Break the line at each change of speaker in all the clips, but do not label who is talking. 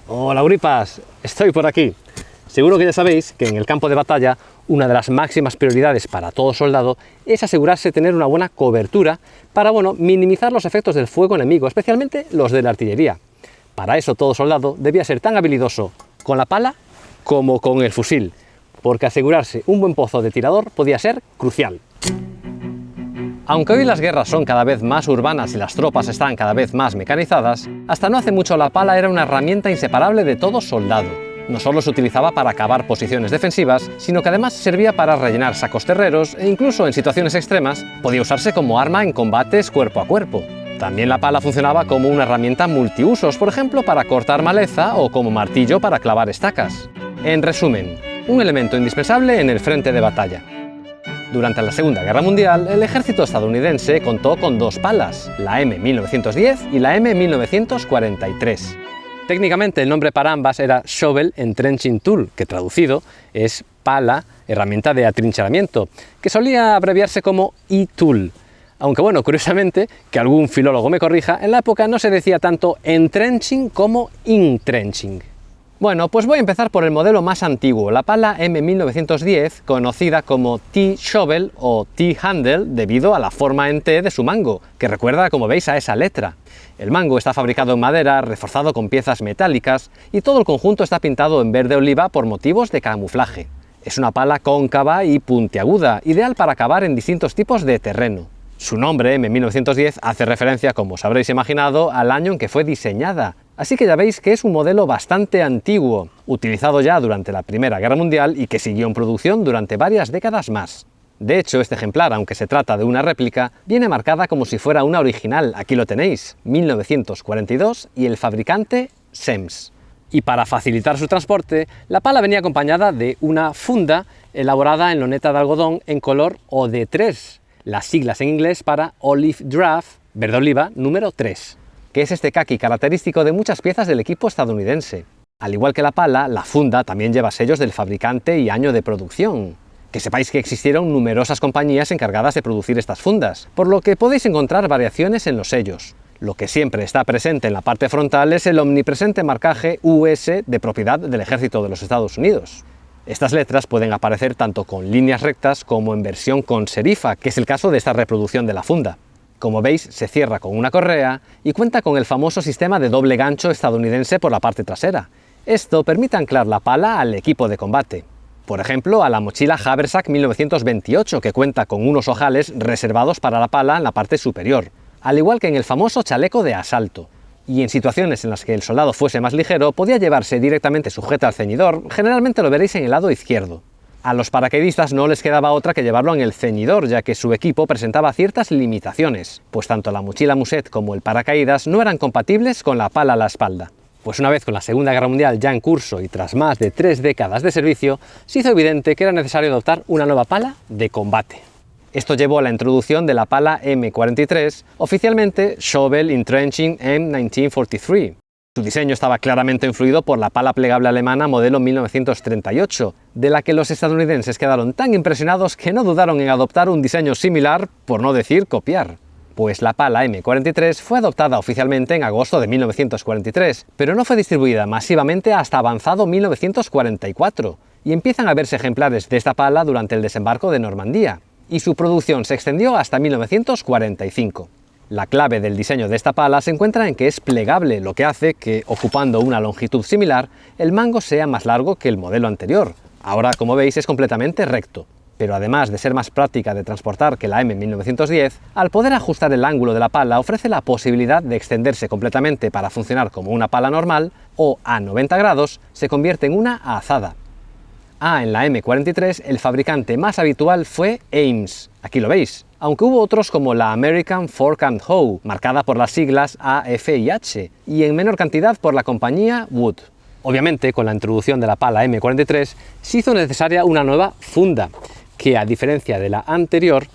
Hola Auripas, estoy por aquí. Seguro que ya sabéis que en el campo de batalla una de las máximas prioridades para todo soldado es asegurarse de tener una buena cobertura para, minimizar los efectos del fuego enemigo, especialmente los de la artillería. Para eso todo soldado debía ser tan habilidoso con la pala como con el fusil, porque asegurarse un buen pozo de tirador podía ser crucial. Aunque hoy las guerras son cada vez más urbanas y las tropas están cada vez más mecanizadas, hasta no hace mucho la pala era una herramienta inseparable de todo soldado. No solo se utilizaba para cavar posiciones defensivas, sino que además servía para rellenar sacos terreros e incluso en situaciones extremas podía usarse como arma en combates cuerpo a cuerpo. También la pala funcionaba como una herramienta multiusos, por ejemplo para cortar maleza o como martillo para clavar estacas. En resumen, un elemento indispensable en el frente de batalla. Durante la Segunda Guerra Mundial, el ejército estadounidense contó con dos palas, la M1910 y la M1943. Técnicamente el nombre para ambas era Shovel Entrenching Tool, que traducido es pala, herramienta de atrincheramiento, que solía abreviarse como E-Tool. Aunque curiosamente, que algún filólogo me corrija, en la época no se decía tanto entrenching como intrenching. Bueno, pues voy a empezar por el modelo más antiguo, la pala M1910, conocida como T-Shovel o T-Handle debido a la forma en T de su mango, que recuerda, como veis, a esa letra. El mango está fabricado en madera, reforzado con piezas metálicas, y todo el conjunto está pintado en verde oliva por motivos de camuflaje. Es una pala cóncava y puntiaguda, ideal para cavar en distintos tipos de terreno. Su nombre, M1910, hace referencia, como os habréis imaginado, al año en que fue diseñada. Así que ya veis que es un modelo bastante antiguo, utilizado ya durante la Primera Guerra Mundial y que siguió en producción durante varias décadas más. De hecho, este ejemplar, aunque se trata de una réplica, viene marcada como si fuera una original. Aquí lo tenéis, 1942 y el fabricante SEMS. Y para facilitar su transporte, la pala venía acompañada de una funda elaborada en loneta de algodón en color OD3, las siglas en inglés para Olive Drab, verde oliva número 3. Que es este caqui característico de muchas piezas del equipo estadounidense. Al igual que la pala, la funda también lleva sellos del fabricante y año de producción. Que sepáis que existieron numerosas compañías encargadas de producir estas fundas, por lo que podéis encontrar variaciones en los sellos. Lo que siempre está presente en la parte frontal es el omnipresente marcaje US de propiedad del Ejército de los Estados Unidos. Estas letras pueden aparecer tanto con líneas rectas como en versión con serifa, que es el caso de esta reproducción de la funda. Como veis, se cierra con una correa y cuenta con el famoso sistema de doble gancho estadounidense por la parte trasera. Esto permite anclar la pala al equipo de combate. Por ejemplo, a la mochila Haversack 1928, que cuenta con unos ojales reservados para la pala en la parte superior, al igual que en el famoso chaleco de asalto. Y en situaciones en las que el soldado fuese más ligero, podía llevarse directamente sujeta al ceñidor, generalmente lo veréis en el lado izquierdo. A los paracaidistas no les quedaba otra que llevarlo en el ceñidor, ya que su equipo presentaba ciertas limitaciones, pues tanto la mochila Muset como el paracaídas no eran compatibles con la pala a la espalda. Pues una vez con la Segunda Guerra Mundial ya en curso y tras más de 3 décadas de servicio, se hizo evidente que era necesario adoptar una nueva pala de combate. Esto llevó a la introducción de la pala M43, oficialmente Shovel Entrenching M1943. Su diseño estaba claramente influido por la pala plegable alemana modelo 1938, de la que los estadounidenses quedaron tan impresionados que no dudaron en adoptar un diseño similar, por no decir copiar. Pues la pala M43 fue adoptada oficialmente en agosto de 1943, pero no fue distribuida masivamente hasta avanzado 1944, y empiezan a verse ejemplares de esta pala durante el desembarco de Normandía, y su producción se extendió hasta 1945. La clave del diseño de esta pala se encuentra en que es plegable, lo que hace que, ocupando una longitud similar, el mango sea más largo que el modelo anterior. Ahora, como veis, es completamente recto. Pero además de ser más práctica de transportar que la M1910, al poder ajustar el ángulo de la pala ofrece la posibilidad de extenderse completamente para funcionar como una pala normal, o a 90 grados se convierte en una azada. En la M43 el fabricante más habitual fue Ames, aquí lo veis, aunque hubo otros como la American Fork and Hoe, marcada por las siglas AF y H, y en menor cantidad por la compañía Wood. Obviamente, con la introducción de la pala M43, se hizo necesaria una nueva funda, que a diferencia de la anterior,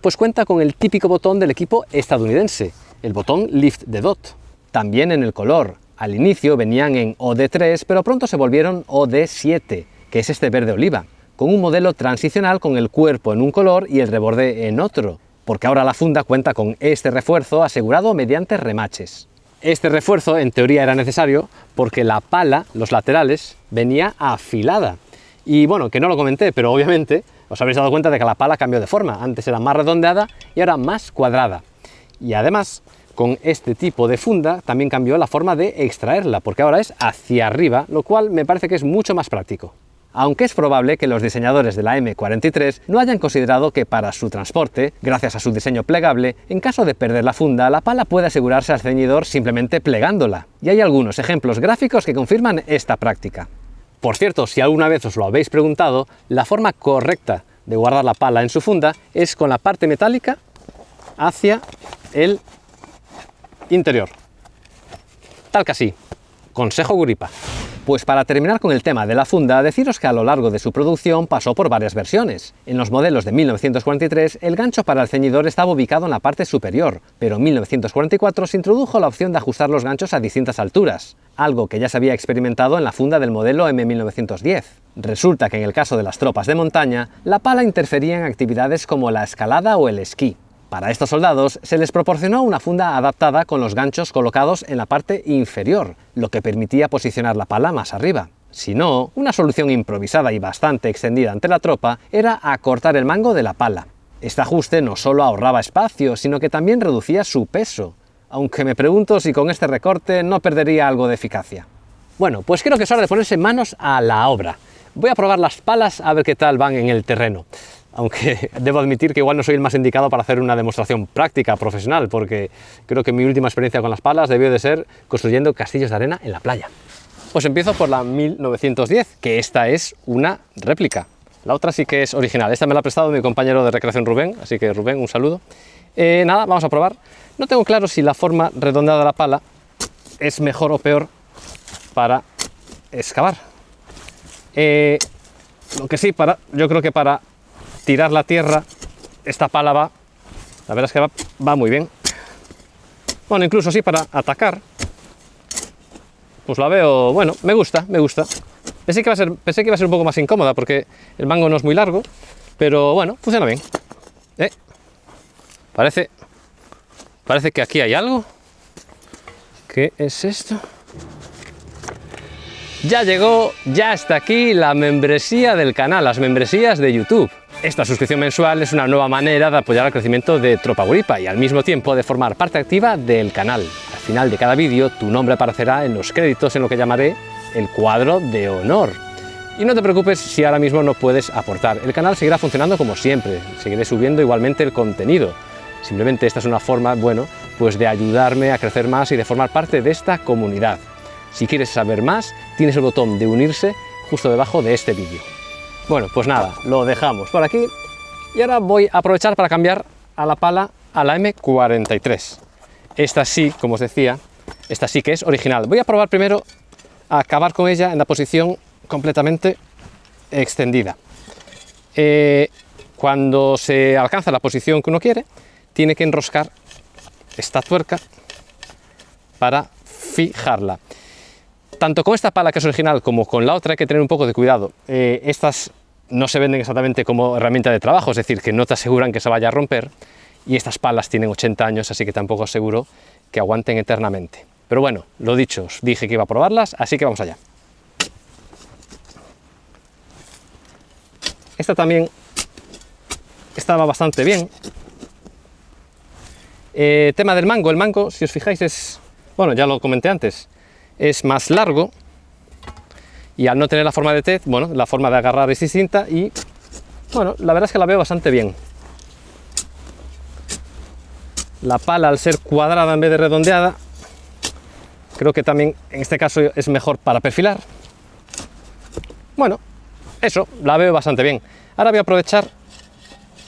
pues cuenta con el típico botón del equipo estadounidense, el botón Lift the Dot. También en el color, al inicio venían en OD3, pero pronto se volvieron OD7, que es este verde oliva, con un modelo transicional con el cuerpo en un color y el reborde en otro, porque ahora la funda cuenta con este refuerzo asegurado mediante remaches. Este refuerzo en teoría era necesario porque la pala, los laterales, venía afilada. Y bueno, que no lo comenté, pero obviamente os habréis dado cuenta de que la pala cambió de forma. Antes era más redondeada y ahora más cuadrada. Y además, con este tipo de funda también cambió la forma de extraerla, porque ahora es hacia arriba, lo cual me parece que es mucho más práctico. Aunque es probable que los diseñadores de la M43 no hayan considerado que para su transporte, gracias a su diseño plegable, en caso de perder la funda, la pala puede asegurarse al ceñidor simplemente plegándola. Y hay algunos ejemplos gráficos que confirman esta práctica. Por cierto, si alguna vez os lo habéis preguntado, la forma correcta de guardar la pala en su funda es con la parte metálica hacia el interior. Tal que así. Consejo Guripa. Pues para terminar con el tema de la funda, deciros que a lo largo de su producción pasó por varias versiones. En los modelos de 1943, el gancho para el ceñidor estaba ubicado en la parte superior, pero en 1944 se introdujo la opción de ajustar los ganchos a distintas alturas, algo que ya se había experimentado en la funda del modelo M1910. Resulta que en el caso de las tropas de montaña, la pala interfería en actividades como la escalada o el esquí. Para estos soldados se les proporcionó una funda adaptada con los ganchos colocados en la parte inferior, lo que permitía posicionar la pala más arriba. Si no, una solución improvisada y bastante extendida ante la tropa era acortar el mango de la pala. Este ajuste no solo ahorraba espacio, sino que también reducía su peso, aunque me pregunto si con este recorte no perdería algo de eficacia. Bueno, pues creo que es hora de ponerse manos a la obra. Voy a probar las palas a ver qué tal van en el terreno. Aunque debo admitir que igual no soy el más indicado para hacer una demostración práctica, profesional, porque creo que mi última experiencia con las palas debió de ser construyendo castillos de arena en la playa. Pues empiezo por la 1910, que esta es una réplica. La otra sí que es original. Esta me la ha prestado mi compañero de recreación Rubén, así que Rubén, un saludo. Nada, vamos a probar. No tengo claro si la forma redondeada de la pala es mejor o peor para excavar. Lo que sí, yo creo que para tirar la tierra, esta pala la verdad es que va muy bien. Bueno, incluso sí para atacar, pues la veo, bueno, me gusta. Pensé que iba a ser un poco más incómoda porque el mango no es muy largo, pero bueno, funciona bien. Parece que aquí hay algo. ¿Qué es esto? Ya llegó, ya está aquí la membresía del canal, las membresías de YouTube. Esta suscripción mensual es una nueva manera de apoyar el crecimiento de Tropa Guripa y al mismo tiempo de formar parte activa del canal. Al final de cada vídeo tu nombre aparecerá en los créditos en lo que llamaré el cuadro de honor. Y no te preocupes si ahora mismo no puedes aportar, el canal seguirá funcionando como siempre, seguiré subiendo igualmente el contenido. Simplemente esta es una forma, bueno, pues de ayudarme a crecer más y de formar parte de esta comunidad. Si quieres saber más, tienes el botón de unirse justo debajo de este vídeo. Bueno, pues nada, lo dejamos por aquí y ahora voy a aprovechar para cambiar a la pala a la M43. Esta sí, como os decía, esta sí que es original. Voy a probar primero a acabar con ella en la posición completamente extendida. Cuando se alcanza la posición que uno quiere, tiene que enroscar esta tuerca para fijarla. Tanto con esta pala que es original como con la otra hay que tener un poco de cuidado. Estas no se venden exactamente como herramienta de trabajo, es decir, que no te aseguran que se vaya a romper, y estas palas tienen 80 años, así que tampoco aseguro que aguanten eternamente. Pero bueno, lo dicho, os dije que iba a probarlas, así que vamos allá. Esta también estaba bastante bien. Tema del mango, el mango, si os fijáis, es, bueno, ya lo comenté antes, es más largo y al no tener la forma de TED, bueno, la forma de agarrar es distinta y, bueno, la verdad es que la veo bastante bien. La pala, al ser cuadrada en vez de redondeada, creo que también en este caso es mejor para perfilar. Bueno, eso, la veo bastante bien. Ahora voy a aprovechar,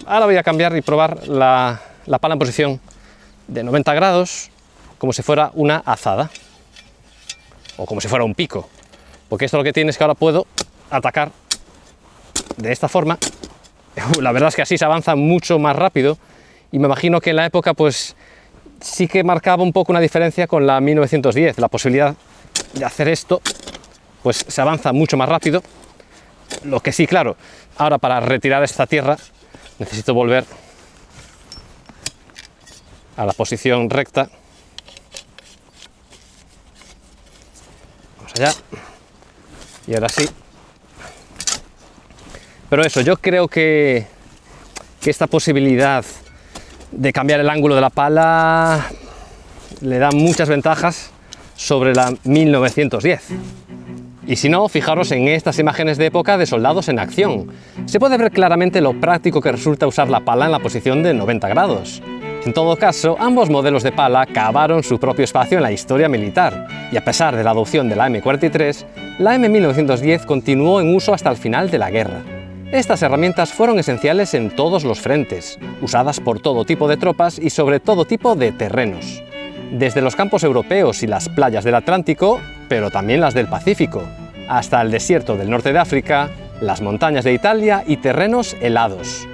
ahora voy a cambiar y probar la pala en posición de 90 grados, como si fuera una azada, o como si fuera un pico, porque esto lo que tiene es que ahora puedo atacar de esta forma. La verdad es que así se avanza mucho más rápido, y me imagino que en la época pues sí que marcaba un poco una diferencia con la 1910, la posibilidad de hacer esto, pues se avanza mucho más rápido. Lo que sí, claro, ahora para retirar esta tierra necesito volver a la posición recta Vamos allá. Y ahora sí. Pero eso, yo creo que esta posibilidad de cambiar el ángulo de la pala le da muchas ventajas sobre la 1910. Y si no, fijaros en estas imágenes de época de soldados en acción. Se puede ver claramente lo práctico que resulta usar la pala en la posición de 90 grados. En todo caso, ambos modelos de pala cavaron su propio espacio en la historia militar, y a pesar de la adopción de la M43, la M1910 continuó en uso hasta el final de la guerra. Estas herramientas fueron esenciales en todos los frentes, usadas por todo tipo de tropas y sobre todo tipo de terrenos. Desde los campos europeos y las playas del Atlántico, pero también las del Pacífico, hasta el desierto del norte de África, las montañas de Italia y terrenos helados.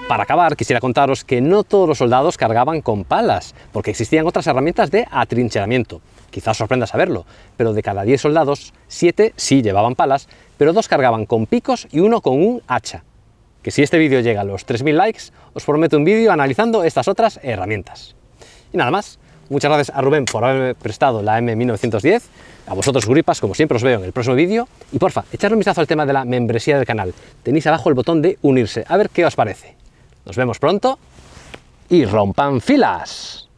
Para acabar, quisiera contaros que no todos los soldados cargaban con palas, porque existían otras herramientas de atrincheramiento. Quizás sorprenda saberlo, pero de cada 10 soldados, 7 sí llevaban palas, pero 2 cargaban con picos y 1 con un hacha. Que si este vídeo llega a los 3000 likes, os prometo un vídeo analizando estas otras herramientas. Y nada más, muchas gracias a Rubén por haberme prestado la M1910, a vosotros gripas, como siempre os veo en el próximo vídeo, y porfa, echadle un vistazo al tema de la membresía del canal, tenéis abajo el botón de unirse, a ver qué os parece. Nos vemos pronto y rompan filas.